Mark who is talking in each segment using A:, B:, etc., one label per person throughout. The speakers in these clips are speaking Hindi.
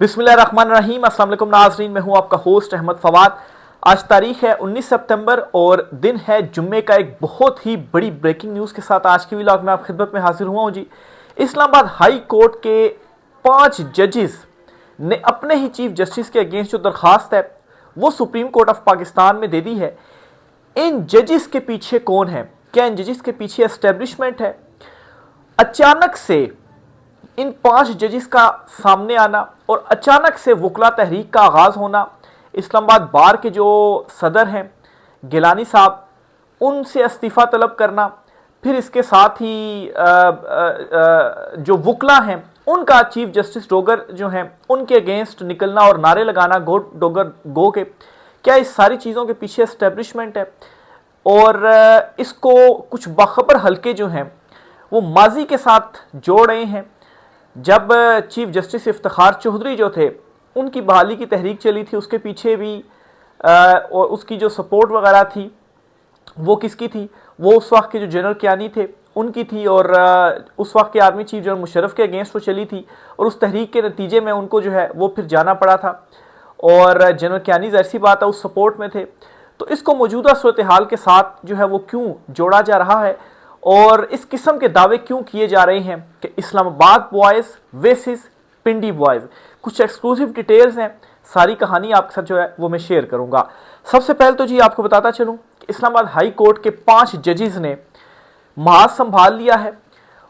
A: बिस्मिल्लाहिर्रहमानिर्रहीम। अस्सलाम वालेकुम नाज़रीन, मैं हूं आपका होस्ट अहमद फवाद। आज तारीख है 19 सितंबर और दिन है जुम्मे का। एक बहुत ही बड़ी ब्रेकिंग न्यूज़ के साथ आज की व्लॉग में आप खिदमत में हाजिर हुआ हूं जी। इस्लामाबाद हाई कोर्ट के 5 जजेस ने अपने ही चीफ जस्टिस के अगेंस्ट जो दरखास्त है वो सुप्रीम कोर्ट ऑफ पाकिस्तान में दे दी है। इन जजेस के पीछे कौन है? क्या इन जजेस के पीछे एस्टेब्लिशमेंट है? अचानक से इन 5 जजेस का सामने आना और अचानक से वकला तहरीक का आगाज होना, इस्लामाबाद बार के जो सदर हैं गिलानी साहब, उनसे इस्तीफ़ा तलब करना, फिर इसके साथ ही जो वकला हैं उनका चीफ जस्टिस डोगर जो हैं उनके अगेंस्ट निकलना और नारे लगाना गो डोगर गो के। क्या इस सारी चीज़ों के पीछे एस्टेब्लिशमेंट है? और इसको कुछ बाखबर हल्के जो हैं वो माजी के साथ जोड़ रहे हैं। जब चीफ जस्टिस इफ्तिखार चौधरी जो थे उनकी बहाली की तहरीक चली थी, उसके पीछे भी और उसकी जो सपोर्ट वगैरह थी वो किसकी थी? वो उस वक्त के जो जनरल कियानी थे उनकी थी, और उस वक्त के आर्मी चीफ जनरल मुशर्रफ के अगेंस्ट वो चली थी, और उस तहरीक के नतीजे में उनको जो है वो फिर जाना पड़ा था, और जनरल कियानी ज़ाहिर सी बात है उस सपोर्ट में थे। तो इसको मौजूदा सूरत हाल के साथ जो है वो क्यों जोड़ा जा रहा है और इस किस्म के दावे क्यों किए जा रहे हैं कि इस्लामाबाद बॉयज़ वर्सेस पिंडी बॉयज़? कुछ एक्सक्लूसिव डिटेल्स हैं, सारी कहानी आपके साथ जो है वो मैं शेयर करूंगा। सबसे पहले तो जी आपको बताता चलूं कि इस्लामाबाद हाई कोर्ट के 5 जजेस ने महाज संभाल लिया है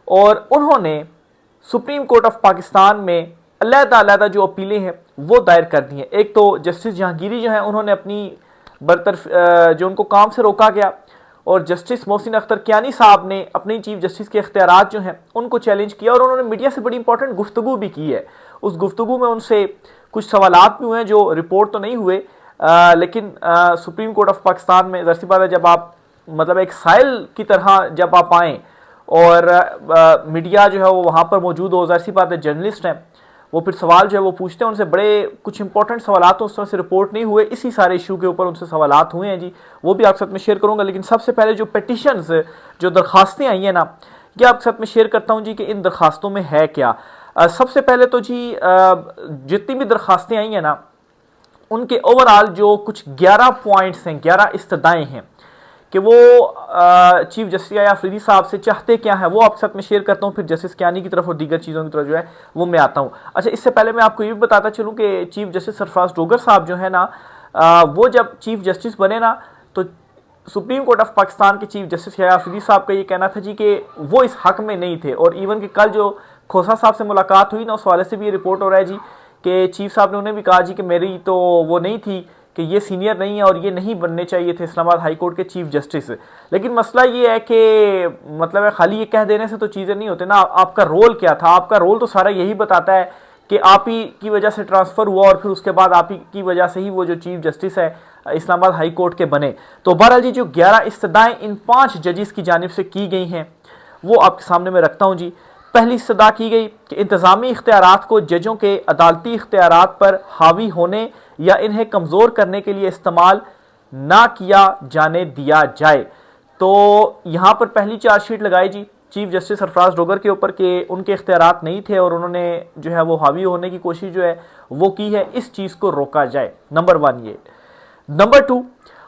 A: और उन्होंने सुप्रीम कोर्ट ऑफ पाकिस्तान में अलग-अलग जो अपीलें हैं वो दायर कर दी हैं। एक तो जस्टिस जहांगीरी जो हैं उन्होंने अपनी बरतरफ जो उनको काम से रोका गया, और जस्टिस मोहसिन अख्तर कियानी साहब ने अपनी चीफ जस्टिस के इख्तियारात जो हैं उनको चैलेंज किया, और उन्होंने मीडिया से बड़ी इंपॉर्टेंट गुफ्तगू भी की है। उस गुफ्तगू में उनसे कुछ सवालात भी हुए हैं जो रिपोर्ट तो नहीं हुए, लेकिन सुप्रीम कोर्ट ऑफ पाकिस्तान में ज़ाहिर सी बात है जब आप मतलब एक साइल की तरह जब आप आएँ और मीडिया जो है वो वहाँ पर मौजूद हो, ज़ाहिर सी बात है जर्नलिस्ट हैं, वो फिर सवाल जो है वो पूछते हैं उनसे, बड़े कुछ इंपॉर्टेंट सवालात तो उस तरह से रिपोर्ट नहीं हुए, इसी सारे इशू के ऊपर उनसे सवालात हुए हैं जी, वो भी आपके साथ में शेयर करूंगा। लेकिन सबसे पहले जो पिटिशंस जो दरखास्तें आई हैं ना, ये आपके साथ में शेयर करता हूं जी कि इन दरखास्तों में है क्या। सबसे पहले तो जी जितनी भी दरखास्तें आई हैं ना उनके ओवरऑल जो कुछ 11 पॉइंट्स हैं, 11 इस्तदाएँ हैं कि वो चीफ जस्टिस या अफरीदी साहब से चाहते क्या है, वो आपके साथ में शेयर करता हूँ। फिर जस्टिस कियानी की तरफ और दीगर चीज़ों की तरफ जो है वो मैं आता हूँ। अच्छा, इससे पहले मैं आपको ये भी बताता चलूँ कि चीफ जस्टिस सरफराज डोगर साहब जो है ना, वो जब चीफ जस्टिस बने ना तो सुप्रीम कोर्ट ऑफ पाकिस्तान के चीफ जस्टिस या अफरीदी साहब का ये कहना था जी कि वो इस हक में नहीं थे, और इवन कि कल जो खोसा साहब से मुलाकात हुई ना उस वाले से भी ये रिपोर्ट हो रहा है जी कि चीफ साहब ने उन्हें भी कहा जी कि मेरी तो वो नहीं थी, कि ये सीनियर नहीं है और ये नहीं बनने चाहिए थे इस्लामाबाद हाई कोर्ट के चीफ जस्टिस। लेकिन मसला ये है कि मतलब है खाली ये कह देने से तो चीज़ें नहीं होती ना, आपका रोल क्या था? आपका रोल तो सारा यही बताता है कि आप ही की वजह से ट्रांसफ़र हुआ और फिर उसके बाद आप ही की वजह से ही वो जो चीफ जस्टिस है इस्लामाबाद हाई कोर्ट के बने। तो बहरहाल जी जो 11 इस्तदाएँ इन 5 जजेस की जानिब से की गई हैं वो आपके सामने मैं रखता हूँ जी। पहली इस्तदा की गई कि इंतज़ामी इख्तियारात को जजों के अदालती इख्तियारात पर हावी होने या इन्हें कमज़ोर करने के लिए इस्तेमाल ना किया जाने दिया जाए। तो यहाँ पर पहली चार्जशीट लगाई जी चीफ जस्टिस सरफराज डोगर के ऊपर कि उनके इख्तियारात नहीं थे और उन्होंने जो है वो हावी होने की कोशिश जो है वो की है, इस चीज़ को रोका जाए। नंबर 1 ये। नंबर 2,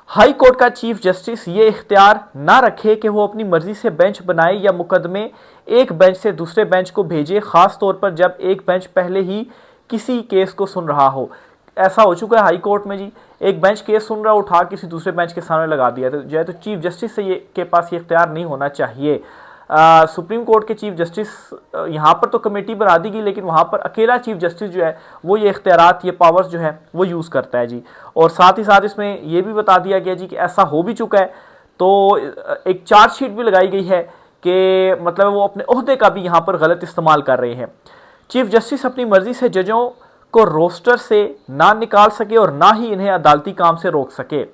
A: हाई कोर्ट का चीफ जस्टिस ये इख्तियार ना रखे कि वो अपनी मर्जी से बेंच बनाए या मुकदमे एक बेंच से दूसरे बेंच को भेजे, खास तौर पर जब एक बेंच पहले ही किसी केस को सुन रहा हो। ऐसा हो चुका है हाई कोर्ट में जी, एक बेंच केस सुन रहा, उठा किसी दूसरे बेंच के सामने लगा दिया। तो जो है तो चीफ जस्टिस से ये के पास ये इख्तियार नहीं होना चाहिए। सुप्रीम कोर्ट के चीफ जस्टिस यहाँ पर तो कमेटी बना दी गई, लेकिन वहाँ पर अकेला चीफ जस्टिस जो है वो ये इख्तियारात, ये पावर्स जो है वो यूज़ करता है जी। और साथ ही साथ इसमें ये भी बता दिया गया जी कि ऐसा हो भी चुका है, तो एक चार्जशीट भी लगाई गई है कि मतलब वो अपने ओहदे का भी यहाँ पर गलत इस्तेमाल कर रहे हैं। चीफ जस्टिस अपनी मर्जी से जजों को रोस्टर से ना निकाल सके और ना ही इन्हें अदालती काम से रोक सके।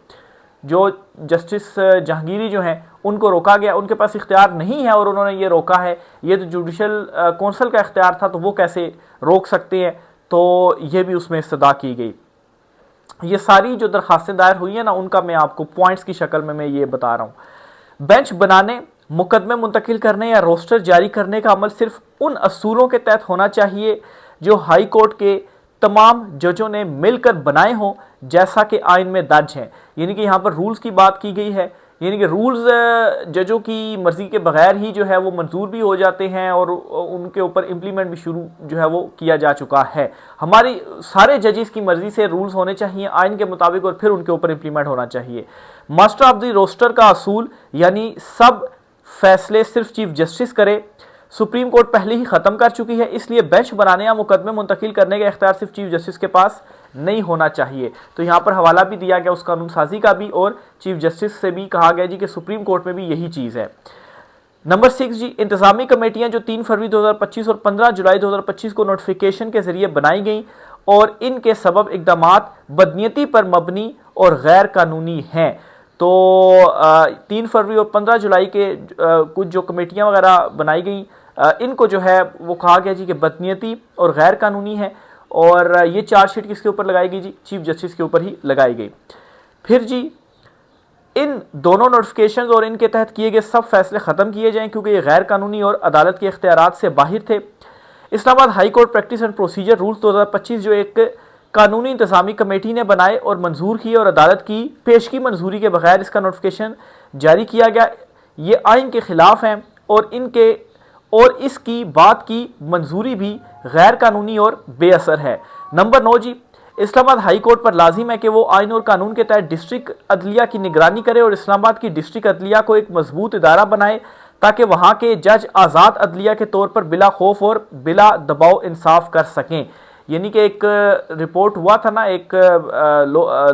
A: जो जस्टिस जहांगीरी जो हैं उनको रोका गया, उनके पास इख्तियार नहीं है और उन्होंने ये रोका है, ये तो जुडिशल कौंसल का इख्तियार था तो वो कैसे रोक सकते हैं? तो ये भी उसमें इस्तदा की गई। ये सारी जो दरखास्तें दायर हुई हैं ना उनका मैं आपको पॉइंट्स की शक्ल में मैं ये बता रहा हूँ। बेंच बनाने, मुकदमे मुंतकिल करने या रोस्टर जारी करने का अमल सिर्फ उन असूलों के तहत होना चाहिए जो हाई कोर्ट के तमाम जजों ने मिलकर बनाए हों जैसा कि आइन में दर्ज है। यानी कि यहाँ पर रूल्स की बात की गई है, यानी कि रूल्स जजों की मर्जी के बगैर ही जो है वो मंजूर भी हो जाते हैं और उनके ऊपर इम्प्लीमेंट भी शुरू जो है वो किया जा चुका है। हमारी सारे जजेस की मर्जी से रूल्स होने चाहिए आइन के मुताबिक और फिर उनके ऊपर इम्प्लीमेंट होना चाहिए। मास्टर ऑफ द रोस्टर का असूल यानी सब फैसले सिर्फ चीफ जस्टिस करे, सुप्रीम कोर्ट पहले ही खत्म कर चुकी है, इसलिए बेंच बनाने या मुकदमे मुंतकिल करने का इख्तियार सिर्फ चीफ जस्टिस के पास नहीं होना चाहिए। तो यहाँ पर हवाला भी दिया गया उस कानून साजी का भी और चीफ जस्टिस से भी कहा गया जी कि सुप्रीम कोर्ट में भी यही चीज़ है। नंबर 6 जी, इंतजामी कमेटियां जो 3 फरवरी 2025 और 15 जुलाई 2025 को नोटिफिकेशन के जरिए बनाई गई और इनके सबब इकदामात बदनीयती पर मबनी और गैर कानूनी हैं। तो 3 फरवरी और 15 जुलाई के कुछ जो कमेटियां वगैरह बनाई गई इनको जो है वो कहा गया जी कि बदनीयती और गैर कानूनी है और ये चार्जशीट किसके ऊपर लगाई गई जी? चीफ जस्टिस के ऊपर ही लगाई गई। फिर जी इन दोनों नोटिफिकेशंस और इनके तहत किए गए सब फैसले ख़त्म किए जाएं क्योंकि ये गैर कानूनी और अदालत के इख्तियारात से बाहर थे। Islamabad high court practice and procedure rules 2025 जो एक कानूनी इंतजामी कमेटी ने बनाए और मंजूर किए और अदालत की पेशगी मंजूरी के बगैर इसका नोटिफिकेशन जारी किया गया, ये आइन के खिलाफ हैं और इसकी बात की मंजूरी भी गैर कानूनी और बेअसर है। नंबर 9 जी, इस्लामाबाद हाई कोर्ट पर लाजिम है कि वो आइन और कानून के तहत डिस्ट्रिक्ट अदलिया की निगरानी करे और इस्लामाबाद की डिस्ट्रिक्ट अदलिया को एक मजबूत इदारा बनाए ताकि वहाँ के जज आज़ाद अदलिया के तौर पर बिला खौफ और बिला दबाव इंसाफ कर सकें। यानी कि एक रिपोर्ट हुआ था ना, एक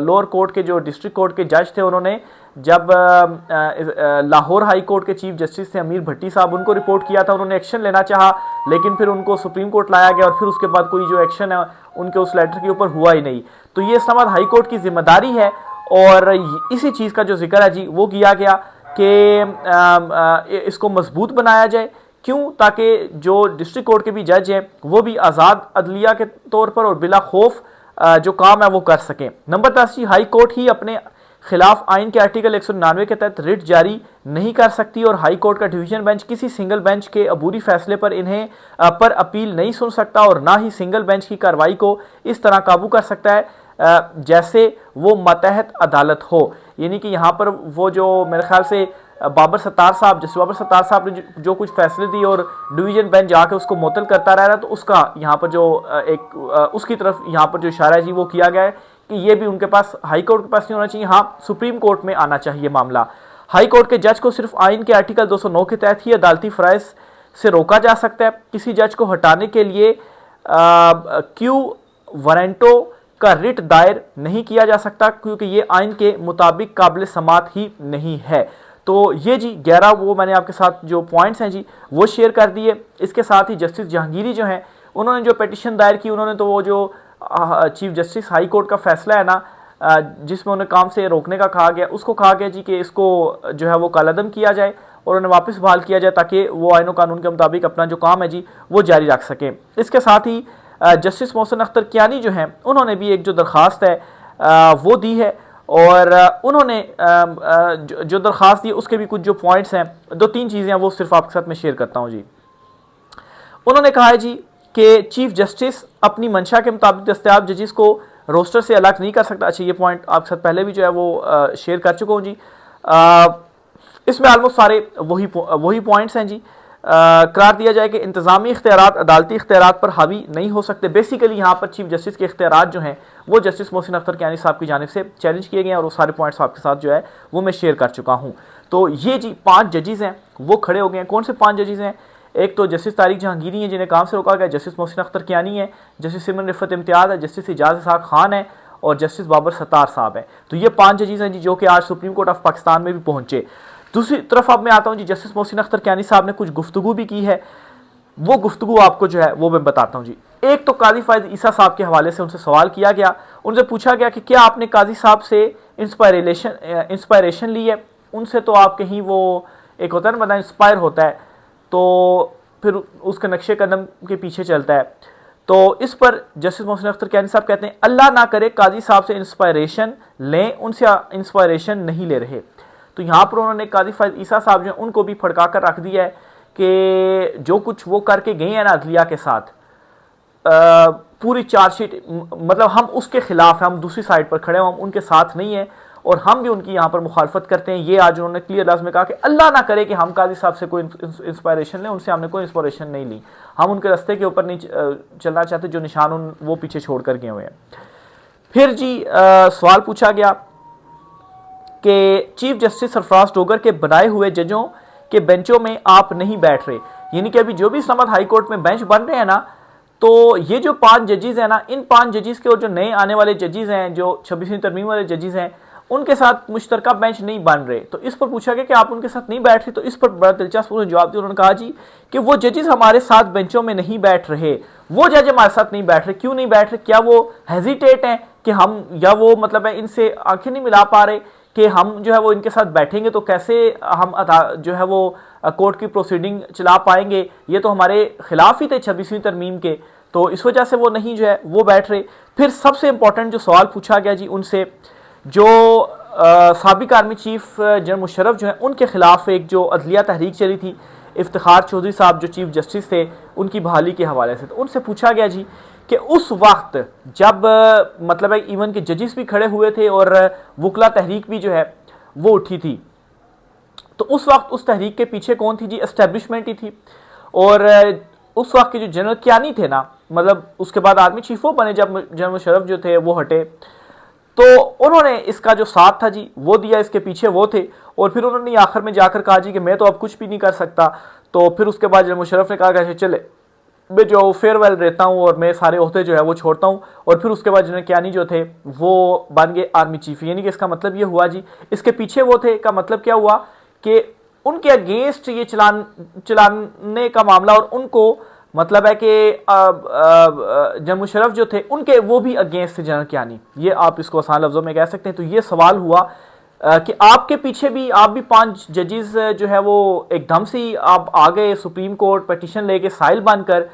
A: लोअर कोर्ट के जो डिस्ट्रिक्ट कोर्ट के जज थे उन्होंने जब लाहौर हाई कोर्ट के चीफ जस्टिस थे अमीर भट्टी साहब, उनको रिपोर्ट किया था, उन्होंने एक्शन लेना चाहा लेकिन फिर उनको सुप्रीम कोर्ट लाया गया और फिर उसके बाद कोई जो एक्शन है उनके उस लेटर के ऊपर हुआ ही नहीं। तो ये इस्लामाबाद हाई कोर्ट की जिम्मेदारी है और इसी चीज़ का जो जिक्र है जी वो किया गया कि इसको मजबूत बनाया जाए। क्यों? ताकि जो डिस्ट्रिक्ट कोर्ट के भी जज हैं वो भी आज़ाद अदलिया के तौर पर और बिला खौफ जो काम है वो कर सकें। नंबर 10 जी, हाई कोर्ट ही अपने खिलाफ आइन के आर्टिकल 199 के तहत रिट जारी नहीं कर सकती और हाई कोर्ट का डिवीजन बेंच किसी सिंगल बेंच के अबूरी फैसले पर इन्हें पर अपील नहीं सुन सकता और ना ही सिंगल बेंच की कार्रवाई को इस तरह काबू कर सकता है जैसे वो मतहत अदालत हो। यानी कि यहाँ पर वो जो मेरे ख्याल से बाबर सत्तार साहब, जैसे बाबर सत्तार साहब ने जो कुछ फैसले दिए और डिवीजन बेंच जाके उसको मुअत्तल करता रह रहा, तो उसका यहाँ पर जो एक उसकी तरफ यहाँ पर जो इशारा है जी वो किया गया है कि ये भी उनके पास हाई कोर्ट के पास नहीं होना चाहिए, हाँ सुप्रीम कोर्ट में आना चाहिए मामला। हाई कोर्ट के जज को सिर्फ आइन के आर्टिकल 209 के तहत ही अदालती फ़राइज़ से रोका जा सकता है। किसी जज को हटाने के लिए क्यू वारंटो का रिट दायर नहीं किया जा सकता क्योंकि ये आइन के मुताबिक काबिल समात ही नहीं है। तो ये जी 11 वो मैंने आपके साथ जो पॉइंट्स हैं जी वो शेयर कर दिए। इसके साथ ही जस्टिस जहांगीरी जो हैं उन्होंने जो पिटीशन दायर की, उन्होंने तो वो जो चीफ जस्टिस हाई कोर्ट का फैसला है ना जिसमें उन्हें काम से रोकने का कहा गया, उसको कहा गया जी कि इसको जो है वो कालादम किया जाए और उन्हें वापस बहाल किया जाए ताकि वो आइन और कानून के मुताबिक अपना जो काम है जी वो जारी रख सकें। इसके साथ ही जस्टिस मोहसिन अख्तर कियानी जो हैं उन्होंने भी एक जो दरख्वास्त है वो दी है और उन्होंने जो दरख्वास्त दी उसके भी कुछ जो पॉइंट्स हैं, 2-3 चीज़ें हैं वो सिर्फ आपके साथ मैं शेयर करता हूँ जी। उन्होंने कहा है जी कि चीफ जस्टिस अपनी मंशा के मुताबिक दस्तयाब जजेस को रोस्टर से अलग नहीं कर सकता। अच्छा, ये पॉइंट आपके साथ पहले भी जो है वो शेयर कर चुका हूँ जी। इसमें आलमोस्ट सारे वही पॉइंट्स हैं जी। करार दिया जाए कि इंतजामी इख्तियारात अदालती इख्तियारात पर हावी नहीं हो सकते। बेसिकली यहाँ पर चीफ जस्टिस के इख्तियारात जो हैं वो जस्टिस मोहसिन अख्तर कियानी साहब की जानिब से चैलेंज किए गए हैं और वो सारे पॉइंट्स आपके साथ जो है वो मैं शेयर कर चुका हूँ। तो ये जी 5 जजेस हैं वो खड़े हो गए हैं। कौन से 5 जजेस हैं? एक तो जस्टिस तारिक जहांगीरी हैं जिन्हें काम से रोका गया, जस्टिस मोहसिन अख्तर कियानी है, जस्टिस सिमरन रिफत इम्तियाज़ है, जस्टिस इजाज़ इसहाक खान है और जस्टिस बाबर सत्तार साहब हैं। तो ये 5 जजेस हैं जी जो कि आज सुप्रीम कोर्ट ऑफ पाकिस्तान में भी पहुंचे। दूसरी तरफ अब मैं आता हूँ जी, जस्टिस मोहसिन अख्तर कियानी साहब ने कुछ गुफ्तगू भी की है, वो गुफ्तगू आपको जो है वो मैं बताता हूँ जी। एक तो काजी फायद ईसा साहब के हवाले से उनसे सवाल किया गया, उनसे पूछा गया कि क्या आपने काजी साहब से इंस्पायरेशन ली है? उनसे तो आप कहीं वो एक होता है ना बंदा इंस्पायर होता है तो फिर उसके नक्शे कदम के पीछे चलता है। तो इस पर जस्टिस मोहसिन अख्तर कियानी साहब कहते हैं अल्लाह ना करे काजी साहब से इंस्पायरेशन लें, उनसे इंस्पायरेशन नहीं ले रहे। तो यहाँ पर उन्होंने काजी फायद ईसा साहब जो उनको भी फड़का कर रख दिया है कि जो कुछ वो करके गए हैं ना अदलिया के साथ, पूरी चार्जशीट, मतलब हम उसके खिलाफ हैं, हम दूसरी साइड पर खड़े हैं, हम उनके साथ नहीं हैं और हम भी उनकी यहाँ पर मुखालफत करते हैं। ये आज उन्होंने क्लियर लफ्ज़ में कहा कि अल्लाह ना करे कि हम काजी साहब से कोई इंस्पायरेशन लें, उनसे हमने कोई इंस्पायरेशन नहीं ली, हम उनके रास्ते के ऊपर नहीं चलना चाहते जो निशान वो पीछे छोड़ कर गए हुए हैं। फिर जी सवाल पूछा गया कि चीफ जस्टिस सरफराज डोगर के बनाए हुए जजों के बेंचों में आप नहीं बैठ रहे, यानी कि अभी जो भी इस्लामाबाद हाई कोर्ट में बेंच बन रहे हैं ना, तो ये जो 5 जजेस हैं ना, इन 5 जजेस के और जो नए आने वाले जजेस हैं, जो 26वीं तरमीम वाले जजेस हैं, उनके साथ मुश्तरका बेंच नहीं बन रहे। तो इस पर पूछा गया कि आप उनके साथ नहीं बैठ रहे, तो इस पर बड़ा दिलचस्प उन्होंने जवाब दिया। उन्होंने कहा जी कि वो जजेस हमारे साथ बेंचों में नहीं बैठ रहे, वो जज हमारे साथ नहीं बैठ रहे। क्यों नहीं बैठ रहे? क्या वो हेजिटेट हैं कि हम, या वो मतलब है इनसे आंखें नहीं मिला पा रहे कि हम जो है वो इनके साथ बैठेंगे तो कैसे हम जो है वो कोर्ट की प्रोसीडिंग चला पाएंगे, ये तो हमारे खिलाफ ही थे 26वीं तरमीम के, तो इस वजह से वो नहीं जो है वो बैठ रहे। फिर सबसे इंपॉर्टेंट जो सवाल पूछा गया जी उनसे, जो साबिक आर्मी चीफ जनरल मुशर्रफ जो है उनके खिलाफ एक जो अदलिया तहरीक चली थी, इफ्तिखार चौधरी साहब जो चीफ जस्टिस थे उनकी बहाली के हवाले से, तो उनसे पूछा गया जी कि उस वक्त जब मतलब है इवन के जजेस भी खड़े हुए थे और वकला तहरीक भी जो है वो उठी थी, तो उस वक्त उस तहरीक के पीछे कौन थी जी? एस्टेब्लिशमेंट ही थी। और उस वक्त के जो जनरल कियानी थे ना, मतलब उसके बाद आर्मी चीफ वो बने जब जनरल मुशर्रफ जो थे वो हटे, तो उन्होंने इसका जो साथ था जी वो दिया, इसके पीछे वो थे। और फिर उन्होंने आखिर में जाकर कहा जी कि मैं तो अब कुछ भी नहीं कर सकता। तो फिर उसके बाद जनरल मुशर्रफ ने कहा कि चले मैं जो फेयरवेल रहता हूँ और मैं सारे ओहदे जो है वो छोड़ता हूँ। और फिर उसके बाद जनरल कियानी जो थे वो बन गए आर्मी चीफ। यानी कि इसका मतलब ये हुआ जी, इसके पीछे वो थे का मतलब क्या हुआ कि उनके अगेंस्ट ये चलाने का मामला, और उनको मतलब है कि जनरल मुशर्रफ जो थे उनके वो भी अगेंस्ट थे जनरल कियानी, ये आप इसको आसान लफ्जों में कह सकते हैं। तो ये सवाल हुआ कि आपके पीछे भी आप भी 5 जजेस जो है वो एकदम से ही आप आ गए सुप्रीम कोर्ट पिटीशन लेके साइल बनकर,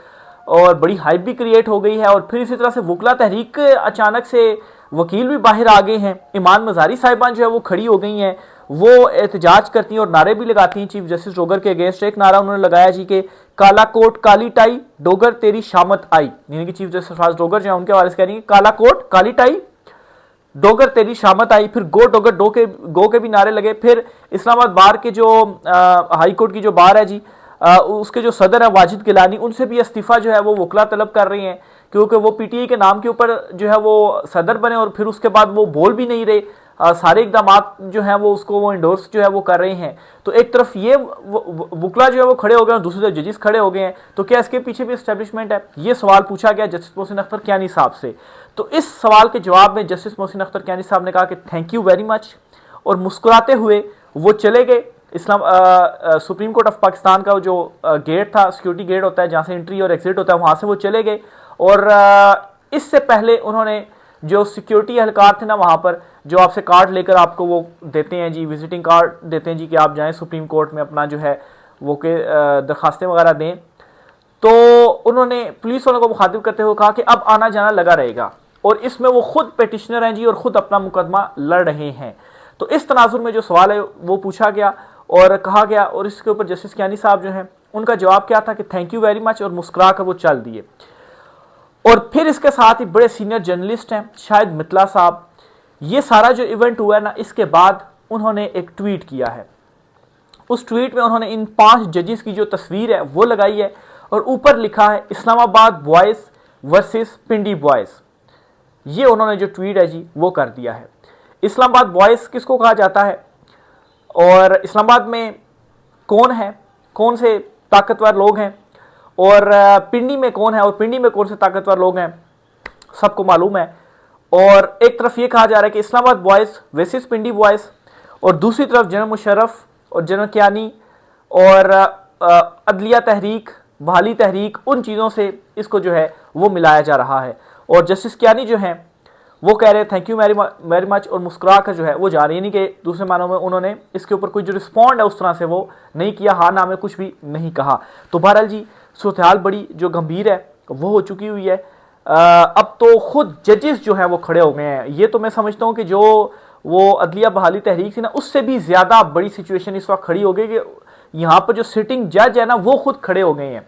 A: और बड़ी हाइप भी क्रिएट हो गई है। और फिर इसी तरह से वकला तहरीक अचानक से वकील भी बाहर आ गए हैं, ईमान मजारी साहिबान जो है वो खड़ी हो गई हैं, वो एहतजाज करती हैं और नारे भी लगाती हैं चीफ जस्टिस डोगर के अगेंस्ट। एक नारा उन्होंने लगाया जी कि काला कोट काली टाई डोगर तेरी शामत आई, यानी कि चीफ जस्टिस सरफराज डोगर जो है उनके हवाले से कह रही है काला कोट काली टाई डोगर तेरी शामत आई। फिर गो डोगर गो के भी नारे लगे। फिर इस्लामाबाद बार के जो हाई कोर्ट की जो बार है जी, उसके जो सदर है वाजिद गिलानी, उनसे भी इस्तीफा जो है वो वकला तलब कर रही हैं, क्योंकि वो पीटीआई के नाम के ऊपर जो है वो सदर बने और फिर उसके बाद वो बोल भी नहीं रहे, सारे इकदाम जो हैं वो उसको वो इंडोर्स जो है वो कर रहे हैं। तो एक तरफ ये वकला जो है वो खड़े हो गए और दूसरी तरफ जजेस खड़े हो गए हैं, तो क्या इसके पीछे भी एस्टेब्लिशमेंट है? ये सवाल पूछा गया जस्टिस मोहसिन अख्तर कियानी साहब से। तो इस सवाल के जवाब में जस्टिस मोहसिन अख्तर कियानी साहब ने कहा कि थैंक यू वेरी मच, और मुस्कुराते हुए वो चले गए। सुप्रीम कोर्ट ऑफ पाकिस्तान का जो गेट था, सिक्योरिटी गेट होता है जहाँ से एंट्री और एग्जिट होता है, वहाँ से वो चले गए। और इससे पहले उन्होंने जो सिक्योरिटी एहलकार थे ना वहाँ पर, जो आपसे कार्ड लेकर आपको वो देते हैं जी, विजिटिंग कार्ड देते हैं जी कि आप जाएं सुप्रीम कोर्ट में अपना जो है वो के दरखास्तें वगैरह दें, तो उन्होंने पुलिस वालों को मुखातिब करते हुए कहा कि अब आना जाना लगा रहेगा, और इसमें वो खुद पेटिशनर हैं जी और खुद अपना मुकदमा लड़ रहे हैं। तो इस तनाजुर में जो सवाल है वो पूछा गया और कहा गया, और इसके ऊपर जस्टिस कियानी साहब जो हैं उनका जवाब क्या था कि थैंक यू वेरी मच, और मुस्कुरा कर वो चल दिए। और फिर इसके साथ ही बड़े सीनियर जर्नलिस्ट हैं शाहिद मित्तला साहब, ये सारा जो इवेंट हुआ है ना, इसके बाद उन्होंने एक ट्वीट किया है। उस ट्वीट में उन्होंने इन 5 जजेस की जो तस्वीर है वो लगाई है और ऊपर लिखा है इस्लामाबाद बॉयज वर्सेस पिंडी बॉयज। ये उन्होंने जो ट्वीट है जी वो कर दिया है। इस्लामाबाद बॉयज किसको कहा जाता है और इस्लामाबाद में कौन है, कौन से ताकतवर लोग हैं, और पिंडी में कौन है और पिंडी में कौन से ताकतवर लोग हैं, सबको मालूम है। और एक तरफ ये कहा जा रहा है कि इस्लामाबाद बॉयज वर्सेस पिंडी बॉयज, और दूसरी तरफ जनरल मुशर्रफ और जनरल कियानी और अदलिया तहरीक, बहाली तहरीक, उन चीज़ों से इसको जो है वो मिलाया जा रहा है। और जस्टिस कियानी जो हैं वो कह रहे हैं थैंक यू वेरी मच, और मुस्कुरा कर जो है वो जा रही है, यानी कि दूसरे मानों में उन्होंने इसके ऊपर कोई जो रिस्पॉन्ड है उस तरह से वो नहीं किया, हाँ ना में कुछ भी नहीं कहा। तो बहरहाल जी सूरत-ए-हाल बड़ी जो गंभीर है वो हो चुकी हुई है। अब तो खुद जजेस जो है वो खड़े हो गए हैं। ये तो मैं समझता हूँ कि जो वो अदलिया बहाली तहरीक थी ना, उससे भी ज़्यादा बड़ी सिचुएशन इस वक्त खड़ी हो गई कि यहाँ पर जो सिटिंग जज है ना वो खुद खड़े हो गए हैं।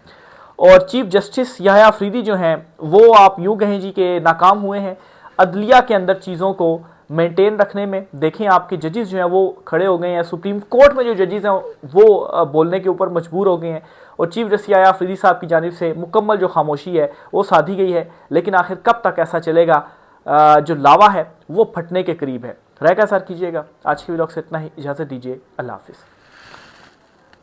A: और चीफ जस्टिस याह्या अफरीदी जो हैं वो आप यूँ कहें जी कि नाकाम हुए हैं अदलिया के अंदर चीज़ों को मेंटेन रखने में। देखें आपके जजेस जो हैं वो खड़े हो गए हैं, सुप्रीम कोर्ट में जो जजेस हैं वो बोलने के ऊपर मजबूर हो गए हैं और चीफ जस्टिस याह्या अफरीदी साहब की जानिब से मुकम्मल जो खामोशी है वो साधी गई है। लेकिन आखिर कब तक ऐसा चलेगा, जो लावा है वो फटने के करीब है। राय का सर कीजिएगा। आज के व्लॉग से इतना ही, इजाज़त दीजिए, अल्लाह हाफिज़।